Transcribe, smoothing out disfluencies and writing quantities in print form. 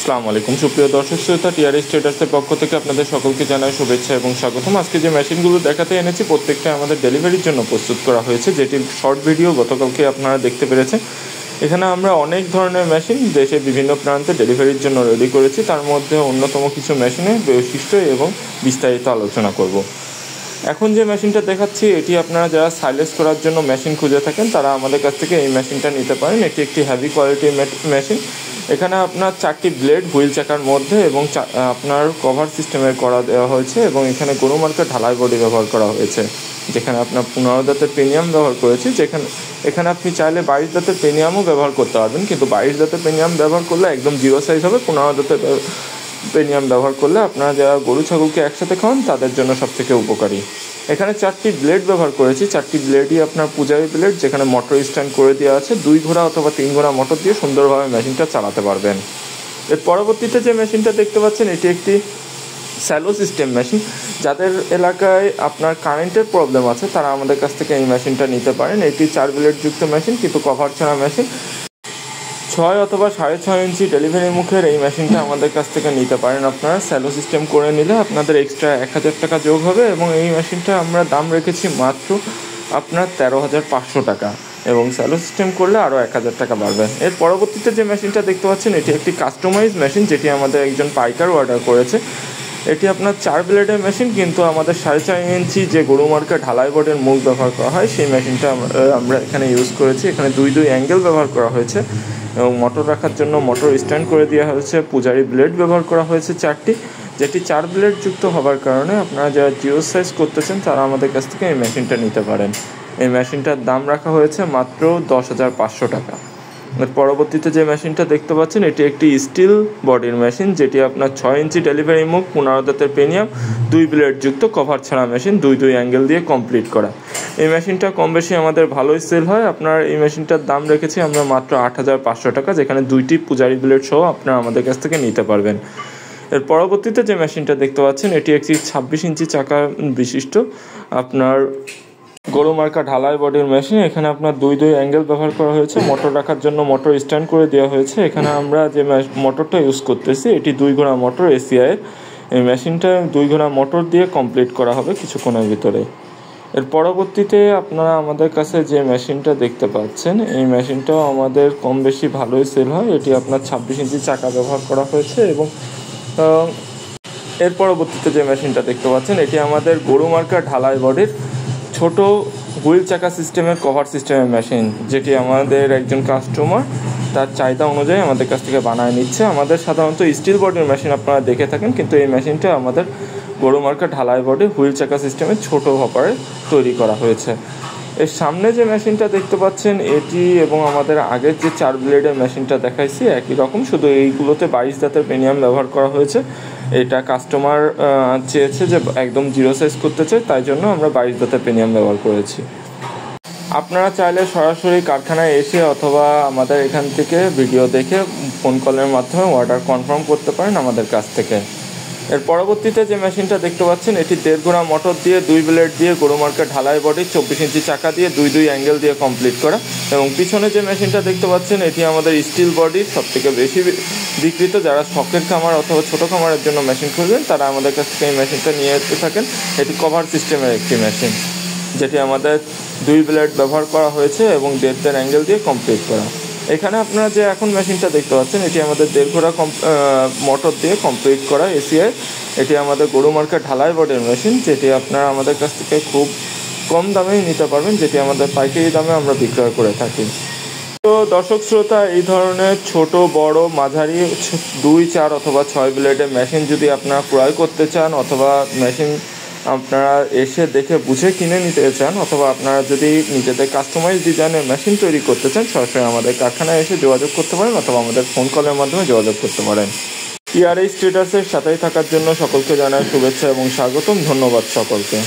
আসসালামু আলাইকুম সুপ্রিয় দর্শক শ্রোতা, টিআরএস ট্রেডার্সের পক্ষ থেকে আপনাদের সকলকে জানাই শুভেচ্ছা এবং স্বাগতম। আজকে যে মেশিনগুলো দেখাতে এনেছি প্রত্যেকটা আমাদের ডেলিভারির জন্য প্রস্তুত করা হয়েছে, যেটির শর্ট ভিডিও গতকালকে আপনারা দেখতে পেরেছেন। এখানে আমরা অনেক ধরনের মেশিন দেশের বিভিন্ন প্রান্তে ডেলিভারির জন্য রেডি করেছি। তার মধ্যে অন্যতম কিছু মেশিনের বৈশিষ্ট্য এবং বিস্তারিত আলোচনা করব। এখন যে মেশিনটা দেখাচ্ছি এটি আপনারা যারা সাইলেন্স করার জন্য মেশিন খুঁজে থাকেন তারা আমাদের কাছ থেকে এই মেশিনটা নিতে পারেন। এটি একটি হেভি কোয়ালিটির মেশিন। এখানে আপনার 4টি ব্লেড হুইল চাকার মধ্যে এবং আপনার কভার সিস্টেমের করা দেওয়া হয়েছে এবং এখানে গরু মার্কা ঢালাই বডি ব্যবহার করা হয়েছে, যেখানে আপনার 15 দাঁতের প্রিমিয়াম ব্যবহার করেছি। এখানে আপনি চাইলে 22 দাঁতের প্রিমিয়ামও ব্যবহার করতে পারবেন, কিন্তু 22 দাঁতের প্রিমিয়াম ব্যবহার করলে একদম জিরো সাইজ হবে। 15 দাঁতের প্রিমিয়াম ব্যবহার করলে আপনারা যারা গরু ছাগলকে একসাথে খাওয়ান তাদের জন্য সবথেকে উপকারী। এখানে 4টি ব্লেড ব্যবহার করেছি। 4টি ব্লেডই আপনার পূজারি ব্লেড, যেখানে মোটর স্ট্যান্ড করে দেওয়া আছে। 2 ঘোড়া অথবা 3 ঘোড়া মোটর দিয়ে সুন্দরভাবে মেশিনটা চালাতে পারবেন। এর পরবর্তীতে যে মেশিনটা দেখতে পাচ্ছেন এটি একটি স্যালো সিস্টেম মেশিন। যাদের এলাকায় আপনার কারেন্টের প্রবলেম আছে তারা আমাদের কাছ থেকে এই মেশিনটা নিতে পারেন। এটি 4 ব্লেড যুক্ত মেশিন, কিন্তু কভার ছাড়া মেশিন। 6 অথবা 6.5 ইঞ্চি ডেলিভারি মুখের এই মেশিনটা আমাদের কাছ থেকে নিতে পারেন। আপনারা স্যালো সিস্টেম করে নিলে আপনাদের এক্সট্রা 1000 টাকা যোগ হবে এবং এই মেশিনটা আমরা দাম রেখেছি মাত্র আপনার 13,500 টাকা, এবং স্যালো সিস্টেম করলে আরও 1000 টাকা বাড়বে। এর পরবর্তীতে যে মেশিনটা দেখতে পাচ্ছেন এটি একটি কাস্টমাইজ মেশিন, যেটি আমাদের একজন পাইকার অর্ডার করেছে। এটি আপনার 4 ব্লেডের মেশিন, কিন্তু আমাদের 4.5 ইঞ্চি যে গরু মার্কা ঢালাই বোর্ডের মুখ ব্যবহার করা হয় সেই মেশিনটা আমরা এখানে ইউজ করেছি। এখানে 2 অ্যাঙ্গেল ব্যবহার করা হয়েছে এবং মোটর রাখার জন্য মোটর স্ট্যান্ড করে দেওয়া হয়েছে। পূজারি ব্লেড ব্যবহার করা হয়েছে 4টি, যেটি 4 ব্লেড যুক্ত হওয়ার কারণে আপনারা যারা জিও সাইজ করতেছেন তারা আমাদের কাছ থেকে এই মেশিনটা নিতে পারেন। এই মেশিনটার দাম রাখা হয়েছে মাত্র 10,500 টাকা। এর পরবর্তীতে যে মেশিনটা দেখতে পাচ্ছেন এটি একটি স্টিল বডির মেশিন, যেটি আপনার 6 ইঞ্চি ডেলিভারি মুখ, 15 দাঁতের প্রিমিয়াম, 2 ব্লেড যুক্ত কভার ছাড়া মেশিন, 2 অ্যাঙ্গেল দিয়ে কমপ্লিট করা। এই মেশিনটা কম বেশি আমাদের ভালোই সেল হয়। আপনার এই মেশিনটার দাম রেখেছি আমরা মাত্র 8,500 টাকা, যেখানে 2টি পূজারি ব্লেড সহ আপনারা আমাদের কাছ থেকে নিতে পারবেন। এর পরবর্তীতে যে মেশিনটা দেখতে পাচ্ছেন এটি একটি 26 ইঞ্চি চাকা বিশিষ্ট আপনার গরু মার্কা ঢালাই বডির মেশিন। এখানে আপনার 2 অ্যাঙ্গেল ব্যবহার করা হয়েছে। মোটর রাখার জন্য মোটর স্ট্যান্ড করে দেওয়া হয়েছে। এখানে আমরা যে মোটরটা ইউজ করতেছি এটি 2 ঘোড়া মোটর এসিআই। এই মেশিনটা 2 ঘোড়া মোটর দিয়ে কমপ্লিট করা হবে কিছুক্ষণের ভিতরে। এর পরবর্তীতে আপনারা আমাদের কাছে যে মেশিনটা দেখতে পাচ্ছেন এই মেশিনটাও আমাদের কম বেশি ভালোই সেল হয়। এটি আপনার 26 ইঞ্চি চাকা ব্যবহার করা হয়েছে এবং এর পরবর্তীতে যে মেশিনটা দেখতে পাচ্ছেন এটি আমাদের গরু মার্কা ঢালাই বডির ছোট হুইল চাকা সিস্টেমের কভার সিস্টেমের মেশিন, যেটি আমাদের একজন কাস্টমার তার চাহিদা অনুযায়ী আমাদের কাছ থেকে বানায় নিচ্ছে। আমাদের সাধারণত স্টিল বডির মেশিন আপনারা দেখে থাকেন, কিন্তু এই মেশিনটা আমাদের গরু মার্কা ঢালাই বডি হুইল চাকা সিস্টেমের ছোটো হপারে তৈরি করা হয়েছে। এর সামনে যে মেশিনটা দেখতে পাচ্ছেন এটি এবং আমাদের আগের যে 4 ব্লেডের মেশিনটা দেখাইছি একই রকম, শুধু এইগুলোতে 22 দাঁতের প্রিমিয়াম ব্যবহার করা হয়েছে। এটা কাস্টমার চেয়েছে যে একদম জিরো সাইজ করতে চাই, তাই জন্য আমরা 22 দাঁতের প্রিমিয়াম ব্যবহার করেছি। আপনারা চাইলে সরাসরি কারখানায় এসে অথবা আমাদের এখান থেকে ভিডিও দেখে ফোন কলের মাধ্যমে অর্ডার কনফার্ম করতে পারেন আমাদের কাছ থেকে। এর পরবর্তীতে যে মেশিনটা দেখতে পাচ্ছেন এটি 1.5 ঘোড়া মোটর দিয়ে 2 ব্লেড দিয়ে গরু মার্কা ঢালাই বডি 24 ইঞ্চি চাকা দিয়ে 2 অ্যাঙ্গেল দিয়ে কমপ্লিট করা। এবং পিছনে যে মেশিনটা দেখতে পাচ্ছেন এটি আমাদের স্টিল বডির সবথেকে বেশি বিক্রিত। যারা শখের খামার অথবা ছোটো খামারের জন্য মেশিন খুঁজবেন তারা আমাদের কাছ থেকে এই মেশিনটা নিয়ে যেতে থাকেন। এটি কভার সিস্টেমের একটি মেশিন, যেটি আমাদের 2 ব্লেড ব্যবহার করা হয়েছে এবং 1.5 অ্যাঙ্গেল দিয়ে কমপ্লিট করা। এখানে আপনারা যে এখন মেশিনটা দেখতে পাচ্ছেন এটি আমাদের 1.5 ঘোড়া মোটর দিয়ে কমপ্লিট করা এসিআই। এটি আমাদের গরু মার্কা ঢালাই বডির মেশিন, যেটি আপনারা আমাদের কাছ থেকে খুব কম দামেই নিতে পারবেন, যেটি আমাদের পাইকারি দামে আমরা বিক্রয় করে থাকি। তো দর্শক শ্রোতা, এই ধরনের ছোট বড় মাঝারি 2, 4 অথবা 6 ব্লেডের মেশিন যদি আপনারা ক্রয় করতে চান অথবা মেশিন আপনারা এসে দেখে বুঝে কিনে নিতে চান অথবা আপনারা যদি নিজেদের কাস্টমাইজ ডিজাইনের মেশিন তৈরি করতে চান সরাসরি আমাদের কারখানায় এসে যোগাযোগ করতে পারেন অথবা আমাদের ফোন কলের মাধ্যমে যোগাযোগ করতে পারেন। টিআরএস ট্রেডার্সের সাথেই থাকার জন্য সকলকে জানাই শুভেচ্ছা এবং স্বাগতম। ধন্যবাদ সকলকে।